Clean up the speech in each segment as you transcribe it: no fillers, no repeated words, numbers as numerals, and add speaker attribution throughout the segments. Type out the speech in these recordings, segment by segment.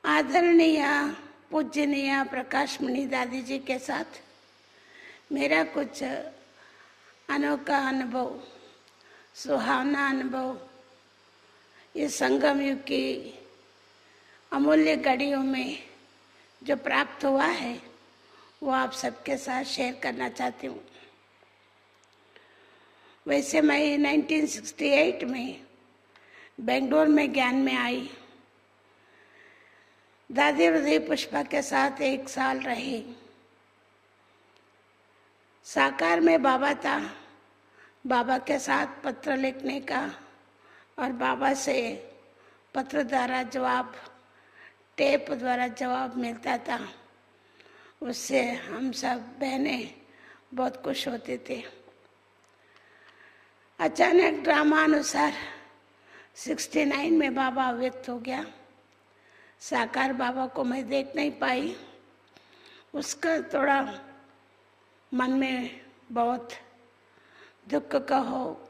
Speaker 1: आदरणीय पूजनीय प्रकाशमणि दादी जी के साथ मेरा कुछ अनोखा अनुभव, सुहावना अनुभव इस संगम युग की अमूल्य घड़ियों में जो प्राप्त हुआ है वो आप सबके साथ शेयर करना चाहती हूँ। वैसे मैं 1968 में बेंगलोर में ज्ञान में आई। दादी हृदय पुष्पा के साथ 1 साल रही। साकार में बाबा था। बाबा के साथ पत्र लिखने का और बाबा से पत्र द्वारा जवाब, टेप द्वारा जवाब मिलता था। उससे हम सब बहनें बहुत खुश होते थे। अचानक ड्रामा अनुसार 69 में बाबा व्यक्त हो गया। साकार बाबा को मैं देख नहीं पाई। उसका थोड़ा मन में बहुत दुख का हो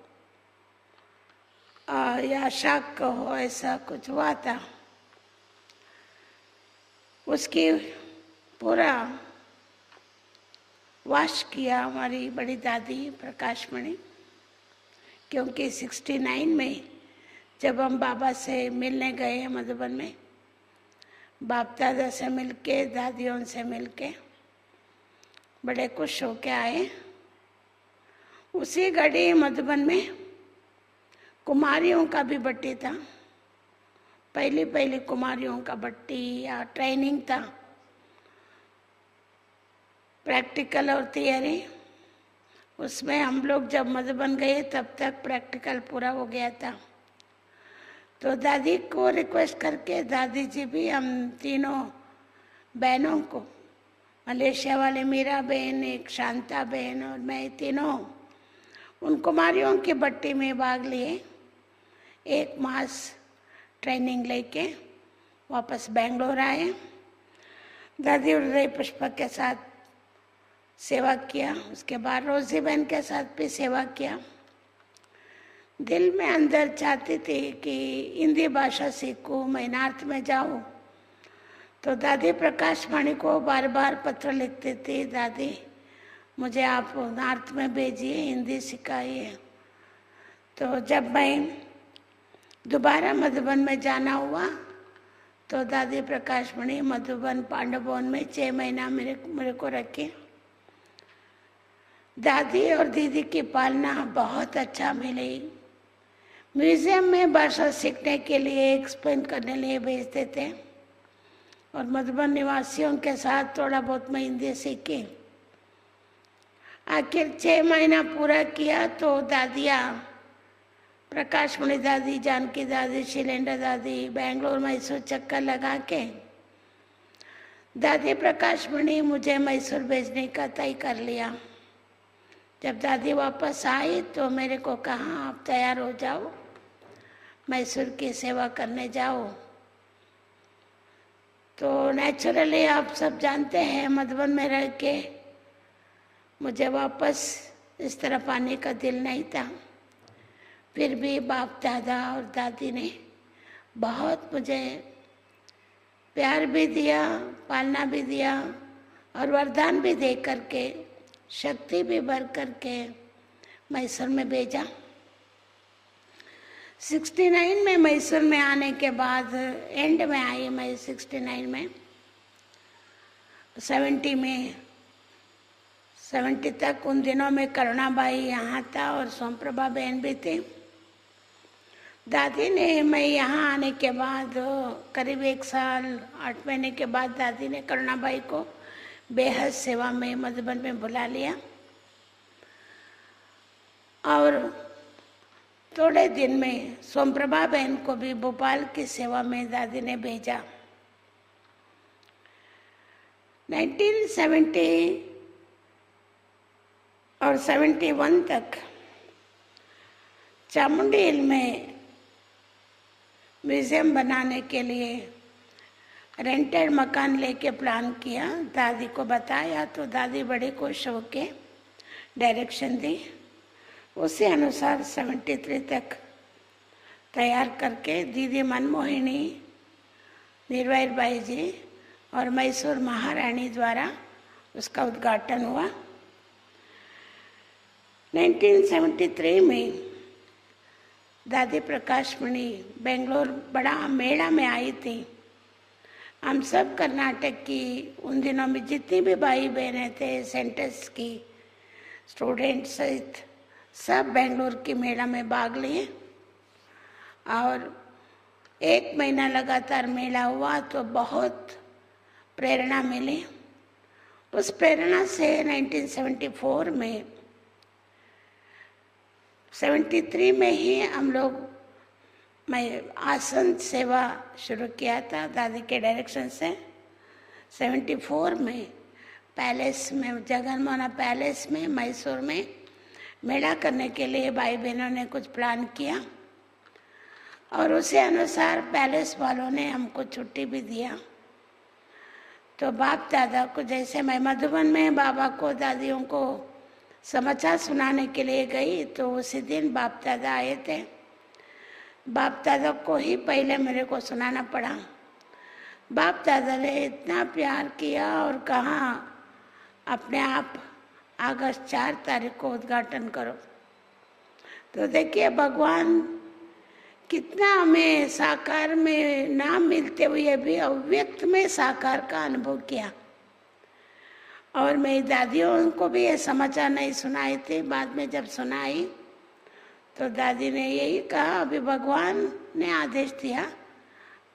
Speaker 1: या शक का हो, ऐसा कुछ हुआ था। उसकी पूरा वाश किया हमारी बड़ी दादी प्रकाशमणि, क्योंकि 69 में जब हम बाबा से मिलने गए मधुबन में, बाप दादा से मिलके, दादियों से मिलके बड़े खुश होके आए। उसी घड़ी मधुबन में कुमारियों का भी बट्टी था। पहली कुमारियों का बट्टी या ट्रेनिंग था, प्रैक्टिकल और थियरी। उसमें हम लोग जब मधुबन गए तब तक प्रैक्टिकल पूरा हो गया था। तो दादी को रिक्वेस्ट करके दादी जी भी हम तीनों बहनों को, मलेशिया वाले मीरा बहन, एक शांता बहन और मैं, तीनों उन कुमारियों की बट्टी में भाग लिए। 1 मास ट्रेनिंग लेके वापस बेंगलोर आए। दादी हृदय पुष्पा के साथ सेवा किया। उसके बाद रोजी बहन के साथ भी सेवा किया। दिल में अंदर चाहती थी कि हिंदी भाषा सीखूं, मैं नॉर्थ में जाऊं। तो दादी प्रकाशमणि को बार बार पत्र लिखती थी, दादी मुझे आप नॉर्थ में भेजिए, हिंदी सिखाइए। तो जब मैं दोबारा मधुबन में जाना हुआ तो दादी प्रकाशमणि मधुबन पांडव भवन में 6 महीना मेरे को रखे। दादी और दीदी की पालना बहुत अच्छा मिली। म्यूजियम में भाषा सीखने के लिए, एक्सप्लेन करने लिए भेजते थे और मधुबन निवासियों के साथ थोड़ा बहुत मैं हिंदी सीखी। आखिर 6 महीना पूरा किया तो दादियाँ, प्रकाशमणि दादी, जानकी दादी, शिलेंद्र दादी बेंगलोर मैसूर चक्कर लगा के दादी प्रकाशमणि मुझे मैसूर भेजने का तय कर लिया। जब दादी वापस आई तो मेरे को कहा, आप तैयार हो जाओ, मैसूर की सेवा करने जाओ। तो नेचुरली आप सब जानते हैं मधुबन में रह के मुझे वापस इस तरफ आने का दिल नहीं था। फिर भी बाप दादा और दादी ने बहुत मुझे प्यार भी दिया, पालना भी दिया और वरदान भी दे करके, शक्ति भी भर करके मैसूर में भेजा। 69 में मैसूर में आने के बाद, एंड में आई मैं 69 में, 70 तक उन दिनों में करुणाबाई यहाँ था और सोमप्रभा बहन भी थी। दादी ने, मैं यहाँ आने के बाद करीब 1 साल 8 महीने के बाद दादी ने करुणाबाई को बेहद सेवा में मधुबन में बुला लिया और थोड़े दिन में सोमप्रभा बहन को भी भोपाल की सेवा में दादी ने भेजा। 1970 और 71 तक चामुंडी हिल में म्यूजियम बनाने के लिए रेंटेड मकान लेके प्लान किया। दादी को बताया तो दादी बड़ी खुश होके डायरेक्शन दी। उसी अनुसार 73 तक तैयार करके दीदी मनमोहिनी मीराबाई बाई जी और मैसूर महारानी द्वारा उसका उद्घाटन हुआ। 1973 में दादी प्रकाशमणि बेंगलोर बड़ा मेला में आई थी। हम सब कर्नाटक की उन दिनों में जितनी भी भाई बहनें थे, सेंटर्स की स्टूडेंट सहित सब बेंगलोर के मेला में भाग लिए और 1 महीना लगातार मेला हुआ तो बहुत प्रेरणा मिली। उस प्रेरणा से 1974 में 73 में ही हम लोग आसन सेवा शुरू किया था दादी के डायरेक्शन से। 74 में पैलेस में, जगनमोहन पैलेस में मैसूर में मेला करने के लिए भाई बहनों ने कुछ प्लान किया और उसी अनुसार पैलेस वालों ने हमको छुट्टी भी दिया। तो बाप दादा को, जैसे मैं मधुबन में बाबा को, दादियों को समाचार सुनाने के लिए गई तो उसी दिन बाप दादा आए थे। बाप दादा को ही पहले मेरे को सुनाना पड़ा। बाप दादा ने इतना प्यार किया और कहा अपने आप अगस्त 4 तारीख को उद्घाटन करो। तो देखिए भगवान कितना हमें साकार में ना मिलते हुए भी अव्यक्त में साकार का अनुभव किया। और मेरी दादियों को भी ये समाचार नहीं सुनाए थे। बाद में जब सुनाई तो दादी ने यही कहा, अभी भगवान ने आदेश दिया,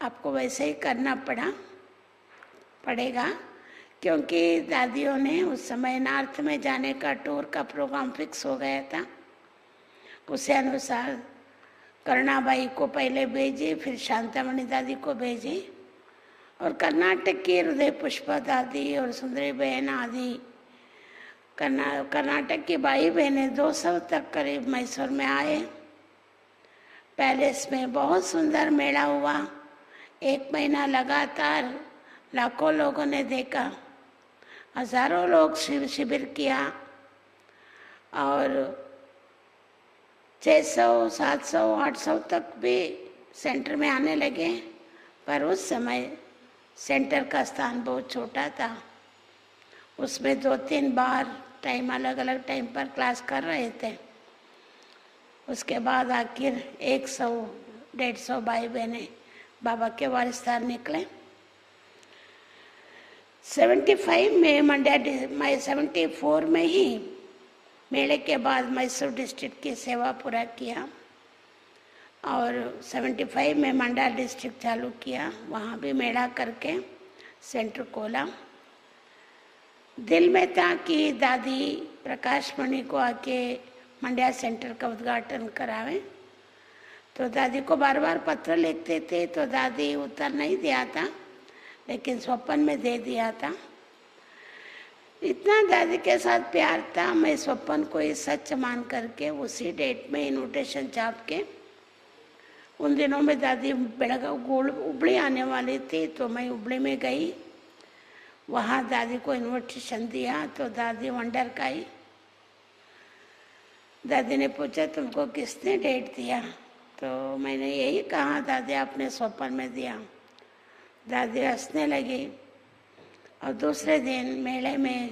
Speaker 1: आपको वैसे ही करना पड़ेगा। क्योंकि दादियों ने उस समय नॉर्थ में जाने का टूर का प्रोग्राम फिक्स हो गया था। उसी अनुसार करुणाबाई को पहले भेजी, फिर शांतामणि दादी को भेजी और कर्नाटक की हृदय पुष्पा दादी और सुंदरी बहन आदि कर्नाटक की भाई बहनें 200 तक करीब मैसूर में आए। पैलेस में बहुत सुंदर मेला हुआ। 1 महीना लगातार लाखों लोगों ने देखा, हजारों लोग शिविर किया और 600, 700, 800 तक भी सेंटर में आने लगे। पर उस समय सेंटर का स्थान बहुत छोटा था। उसमें 2-3 बार टाइम, अलग अलग टाइम पर क्लास कर रहे थे। उसके बाद आखिर 100-150 भाई बहनें बाबा के वारिसदार निकले। 75 में 74 में ही मेले के बाद मैसूर डिस्ट्रिक्ट की सेवा पूरा किया और 75 में मंडा डिस्ट्रिक्ट चालू किया। वहाँ भी मेला करके सेंटर खोला। दिल में था कि दादी प्रकाशमणि को आके मंड्या सेंटर का उद्घाटन करावे। तो दादी को बार बार पत्र लिखते थे तो दादी उत्तर नहीं दिया था, लेकिन स्वप्न में दे दिया था। इतना दादी के साथ प्यार था, मैं स्वप्न को ही सच मान करके उसी डेट में इन्विटेशन छाप के, उन दिनों में दादी उबड़ी आने वाली थी तो मैं उबड़ी में गई। वहाँ दादी को इन्विटेशन दिया तो दादी वंडर का ही। दादी ने पूछा तुमको किसने डेट दिया? तो मैंने यही कहा दादी आपने स्वप्न में दिया। दादी हंसने लगी और दूसरे दिन मेले में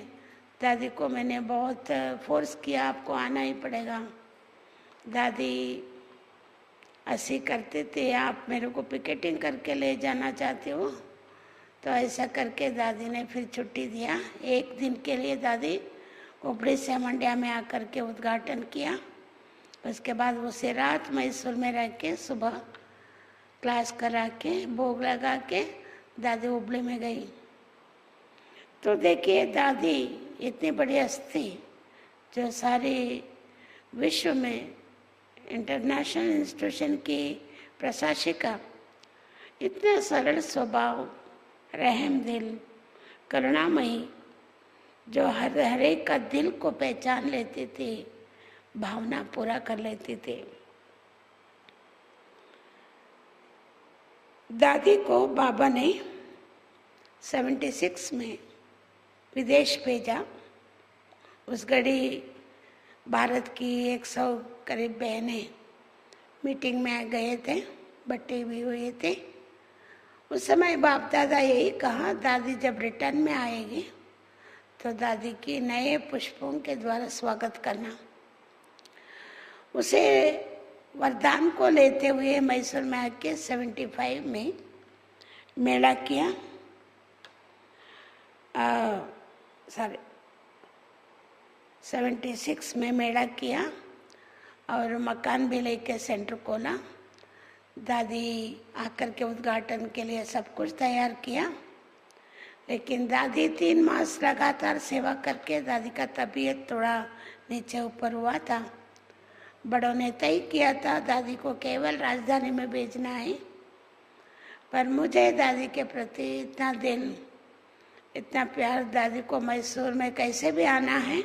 Speaker 1: दादी को मैंने बहुत फोर्स किया, आपको आना ही पड़ेगा। दादी ऐसे करते थे, आप मेरे को पिकेटिंग करके ले जाना चाहते हो? तो ऐसा करके दादी ने फिर छुट्टी दिया। 1 दिन के लिए दादी उबड़ी से मंड्या में आकर के उद्घाटन किया। उसके बाद उसे रात मैसूर में रह के सुबह क्लास करा के भोग लगा के दादी उबड़ी में गई। तो देखिए दादी इतनी बड़ी हस्ती जो सारी विश्व में इंटरनेशनल इंस्टीट्यूशन की प्रशासिका, इतना सरल स्वभाव, रहम दिल, करुणामयी, जो हर एक का दिल को पहचान लेती थी, भावना पूरा कर लेती थी। दादी को बाबा ने 76 में विदेश भेजा। उस घड़ी भारत की 100 करीब बहनें मीटिंग में गए थे, बटे भी हुए थे। उस समय बाप दादा यही कहा, दादी जब रिटर्न में आएगी तो दादी की नए पुष्पों के द्वारा स्वागत करना। उसे वरदान को लेते हुए मैसूर में आके 75 में मेला किया, 76 में मेला किया और मकान भी लेके सेंटर खोला। दादी आकर के उद्घाटन के लिए सब कुछ तैयार किया, लेकिन दादी 3 मास लगातार सेवा करके दादी का तबीयत थोड़ा नीचे ऊपर हुआ था। बड़ों ने तय किया था दादी को केवल राजधानी में भेजना है, पर मुझे दादी के प्रति इतना दिल, इतना प्यार, दादी को मैसूर में कैसे भी आना है,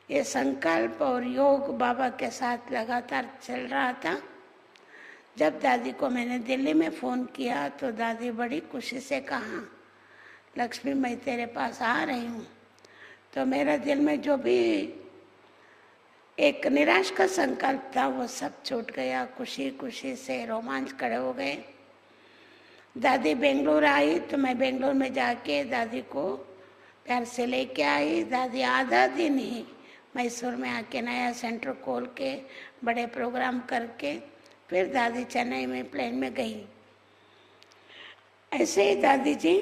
Speaker 1: ये संकल्प और योग बाबा के साथ लगातार चल रहा था। जब दादी को मैंने दिल्ली में फ़ोन किया तो दादी बड़ी खुशी से कहा, लक्ष्मी मैं तेरे पास आ रही हूँ। तो मेरा दिल में जो भी एक निराश का संकल्प था वो सब छूट गया। खुशी खुशी से रोमांच खड़े हो गए। दादी बेंगलोर आई तो मैं बेंगलोर में जाके दादी को प्यार से लेके आई। दादी आधा दिन ही मैसूर में आके नया सेंटर खोल के बड़े प्रोग्राम करके फिर दादी चेन्नई में प्लेन में गई। ऐसे ही दादी जी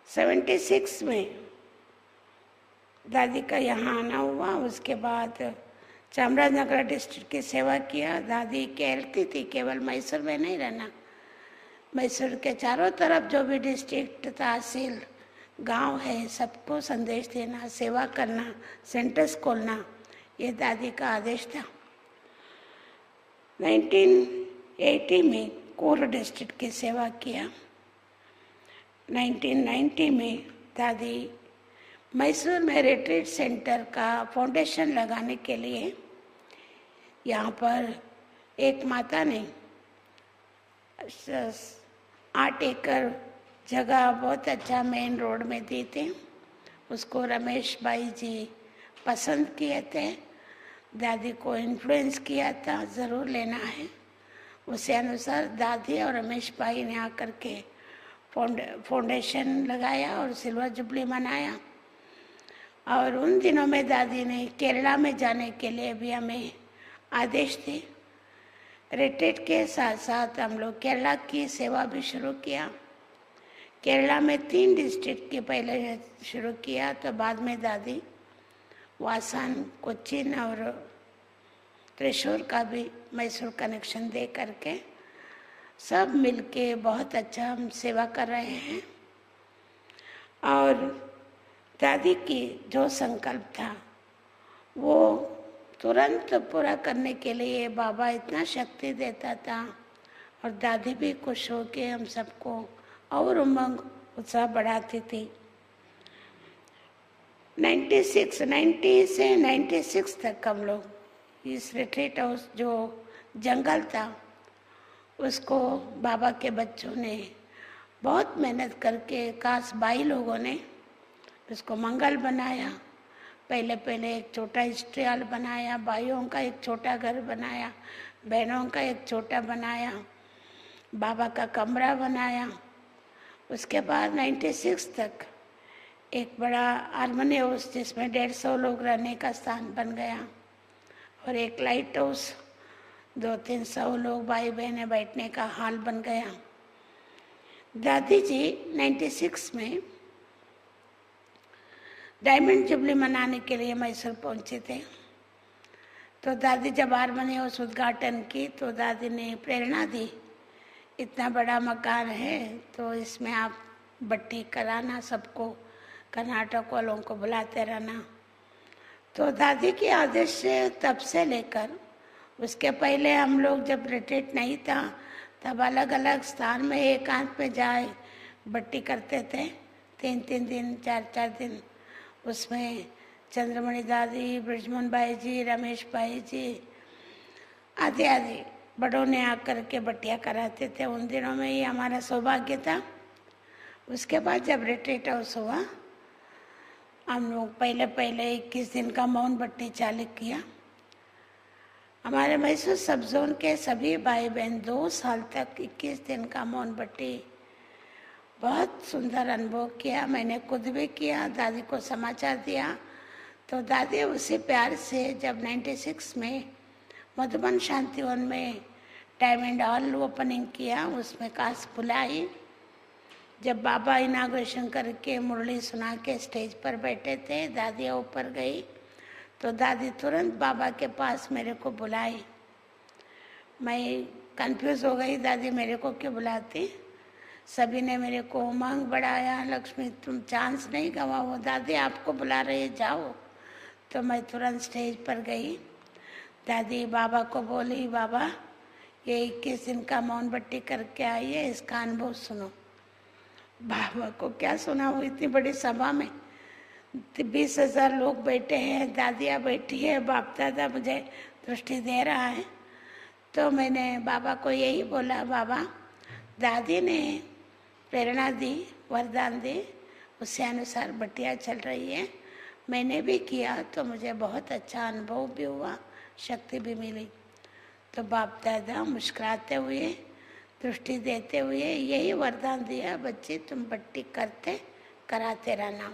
Speaker 1: 76 में दादी का यहाँ आना हुआ। उसके बाद चामराजनगर डिस्ट्रिक्ट की सेवा किया। दादी कहती थी केवल मैसूर में नहीं रहना, मैसूर के चारों तरफ जो भी डिस्ट्रिक्ट, तहसील, गांव है सबको संदेश देना, सेवा करना, सेंटर्स खोलना, ये दादी का आदेश था। 1980 में कोर डिस्ट्रिक्ट की सेवा किया। 1990 में दादी मैसूर में रिट्रीट सेंटर का फाउंडेशन लगाने के लिए यहाँ पर एक माता ने 8 एकड़ जगह बहुत अच्छा मेन रोड में दी थी। उसको रमेश भाई जी पसंद किए थे, दादी को इन्फ्लुएंस किया था ज़रूर लेना है। उसी अनुसार दादी और रमेश भाई ने आकर के फाउंडेशन लगाया और सिल्वर जुबली मनाया। और उन दिनों में दादी ने केरला में जाने के लिए भी हमें आदेश दी। रिट्रीट के साथ साथ हम लोग केरला की सेवा भी शुरू किया। केरला में 3 डिस्ट्रिक्ट की पहले शुरू किया, तो बाद में दादी वासन, कोच्चिन और त्रिशूर का भी मैसूर कनेक्शन दे करके सब मिलके बहुत अच्छा हम सेवा कर रहे हैं। और दादी की जो संकल्प था वो तुरंत पूरा करने के लिए बाबा इतना शक्ति देता था और दादी भी खुश हो के हम सबको और उमंग उत्साह बढ़ाती थी। 90 से 96 तक हम लोग इस रिट्रीट हाउस जो जंगल था उसको बाबा के बच्चों ने बहुत मेहनत करके, खास भाई लोगों ने उसको मंगल बनाया। पहले एक छोटा हिस्ट्री हॉल बनाया, भाइयों का एक छोटा घर बनाया, बहनों का एक छोटा बनाया, बाबा का कमरा बनाया। उसके बाद 96 तक एक बड़ा हारमोनी हाउस जिसमें 150 लोग रहने का स्थान बन गया और एक लाइट हाउस 200-300 लोग भाई बहनें बैठने का हाल बन गया। दादी जी 96 में डायमंड जुबली मनाने के लिए मैसूर पहुंचे थे। तो दादी जब हारमोनी हाउस उद्घाटन की तो दादी ने प्रेरणा दी, इतना बड़ा मकान है तो इसमें आप बट्टी कराना, सबको कर्नाटक वालों को बुलाते रहना। तो दादी के आदेश से तब से लेकर उसके पहले हम लोग जब रिट्रीट नहीं था तब अलग अलग स्थान में एकांत में जाए बट्टी करते थे, 3-3 दिन, 4-4 दिन। उसमें चंद्रमणि दादी, ब्रिजमोहन भाई जी, रमेश भाई जी आदि आदि बड़ों ने आकर के बट्टियाँ कराते थे। उन दिनों में ही हमारा सौभाग्य था। उसके बाद जब रिट्रीट हाउस हुआ हम लोग पहले 21 दिन का मौन बट्टी चालू किया। हमारे मैसूर सब जोन के सभी भाई बहन 2 साल तक 21 दिन का मोमबत्ती बहुत सुंदर अनुभव किया। मैंने खुद भी किया, दादी को समाचार दिया तो दादी उसी प्यार से जब 96 में मधुबन शांतिवन में डायमंड हॉल ओपनिंग किया, उसमें काश बुलाई। जब बाबा इनाग्रेशन करके मुरली सुना के स्टेज पर बैठे थे, दादी ऊपर गई तो दादी तुरंत बाबा के पास मेरे को बुलाई। मैं कंफ्यूज हो गई, दादी मेरे को क्यों बुलाती। सभी ने मेरे को उमंग बढ़ाया, लक्ष्मी तुम चांस नहीं गंवाओ, दादी आपको बुला रही है, जाओ। तो मैं तुरंत स्टेज पर गई। दादी बाबा को बोली, बाबा ये 21 दिन का मोमबत्ती करके आई है, इसका अनुभव सुनो। बाबा को क्या सुना, वो इतनी बड़ी सभा में 20,000 लोग बैठे हैं, दादियाँ बैठी है, बाप दादा मुझे दृष्टि दे रहा है। तो मैंने बाबा को यही बोला, बाबा दादी ने प्रेरणा दी, वरदान दी, उससे अनुसार बट्टियाँ चल रही है। मैंने भी किया तो मुझे बहुत अच्छा अनुभव भी हुआ, शक्ति भी मिली। तो बाप दादा मुस्कुराते हुए, दृष्टि देते हुए यही वरदान दिया, बच्चे तुम बट्टी करते कराते रहना।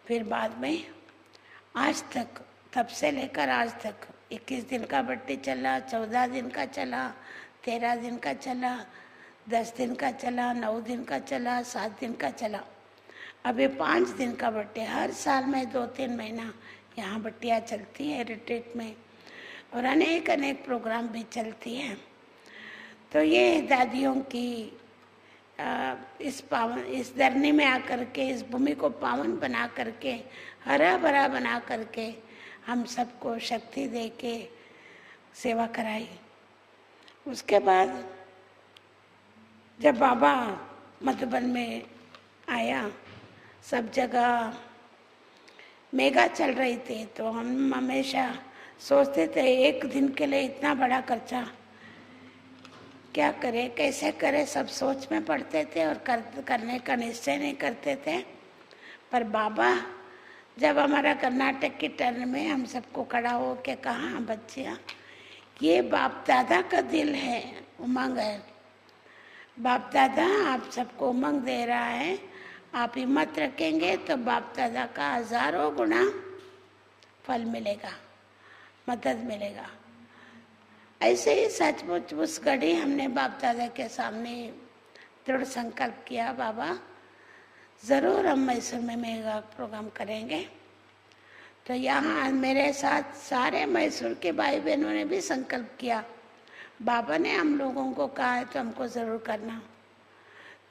Speaker 1: फिर बाद में आज तक, तब से लेकर आज तक 21 दिन का बट्टी चला, 14 दिन का चला, 13 दिन का चला, 10 दिन का चला, 9 दिन का चला, 7 दिन का चला, अभी 5 दिन का बट्टी। हर साल में 2-3 महीना यहाँ बट्टियाँ चलती हैं रिट्रीट में, और अनेक अनेक प्रोग्राम भी चलती हैं। तो ये दादियों की इस धरनी में आकर के, इस भूमि को पावन बना करके, हरा भरा बना करके हम सबको शक्ति दे के सेवा कराई। उसके बाद जब बाबा मधुबन में आया, सब जगह मेगा चल रही थी, तो हम हमेशा सोचते थे एक दिन के लिए इतना बड़ा खर्चा क्या करे, कैसे करे, सब सोच में पड़ते थे और करने का निश्चय नहीं करते थे। पर बाबा जब हमारा कर्नाटक की टर्न में हम सबको खड़ा हो के कहा, बच्चियाँ ये बाप दादा का दिल है, उमंग है, बाप दादा आप सबको उमंग दे रहा है, आप हिम्मत रखेंगे तो बाप दादा का हजारों गुना फल मिलेगा, मदद मिलेगा। ऐसे ही सचमुच उस घड़ी हमने बाप दादा के सामने दृढ़ संकल्प किया, बाबा ज़रूर हम मैसूर में मेगा प्रोग्राम करेंगे। तो यहाँ मेरे साथ सारे मैसूर के भाई बहनों ने भी संकल्प किया, बाबा ने हम लोगों को कहा है तो हमको ज़रूर करना।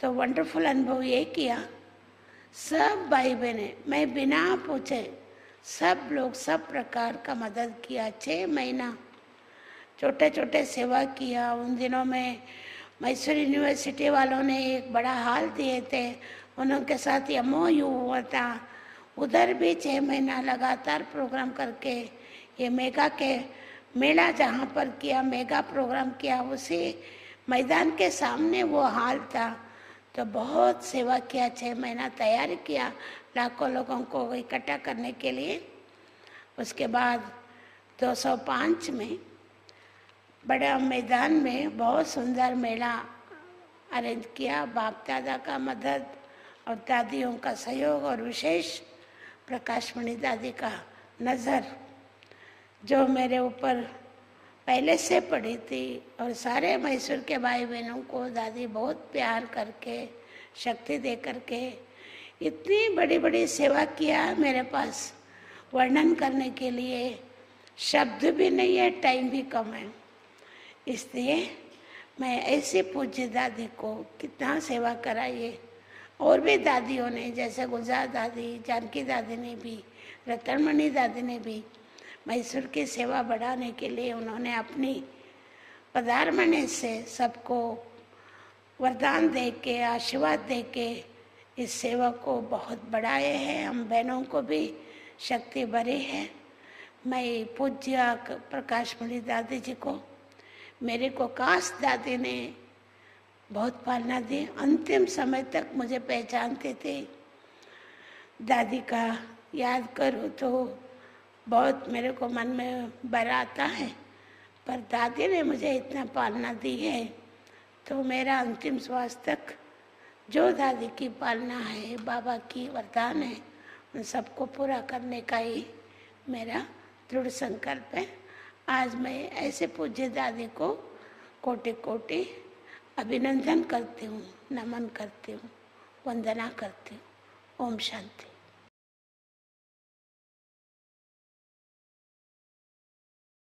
Speaker 1: तो वंडरफुल अनुभव ये किया, सब भाई बहने मैं बिना पूछे सब लोग सब प्रकार का मदद किया। 6 महीना छोटे छोटे सेवा किया। उन दिनों में मैसूर यूनिवर्सिटी वालों ने एक बड़ा हॉल दिए थे, उनके साथ MOU हुआ था, उधर भी 6 महीना लगातार प्रोग्राम करके ये मेगा के मेला जहाँ पर किया, मेगा प्रोग्राम किया, उसी मैदान के सामने वो हॉल था। तो बहुत सेवा किया, 6 महीना तैयारी किया लाखों लोगों को इकट्ठा करने के लिए। उसके बाद 205 में बड़ा मैदान में बहुत सुंदर मेला अरेंज किया। बाप दादा का मदद और दादियों का सहयोग और विशेष प्रकाशमणि दादी का नज़र जो मेरे ऊपर पहले से पड़ी थी, और सारे मैसूर के भाई बहनों को दादी बहुत प्यार करके, शक्ति दे करके इतनी बड़ी बड़ी सेवा किया, मेरे पास वर्णन करने के लिए शब्द भी नहीं है, टाइम भी कम है। इसलिए मैं ऐसी पूज्य दादी को कितना सेवा कराइए। और भी दादियों ने, जैसे गुलजार दादी, जानकी दादी ने भी, रतनमणि दादी ने भी मैसूर की सेवा बढ़ाने के लिए उन्होंने अपनी पधारमणे से सबको वरदान दे के, आशीर्वाद दे के इस सेवा को बहुत बढ़ाए हैं। हम बहनों को भी शक्ति भरी है। मैं पूज्य प्रकाशमणि दादी जी को, मेरे को काश दादी ने बहुत पालना दी, अंतिम समय तक मुझे पहचानते थे। दादी का याद करूँ तो बहुत मेरे को मन में भर आता है। पर दादी ने मुझे इतना पालना दी है, तो मेरा अंतिम श्वास तक जो दादी की पालना है, बाबा की वरदान है, उन सबको पूरा करने का ही मेरा दृढ़ संकल्प है। आज मैं ऐसे पूज्य दादी को कोटि कोटि अभिनंदन करती हूँ, नमन करती हूँ, वंदना करती हूँ। ओम शांति।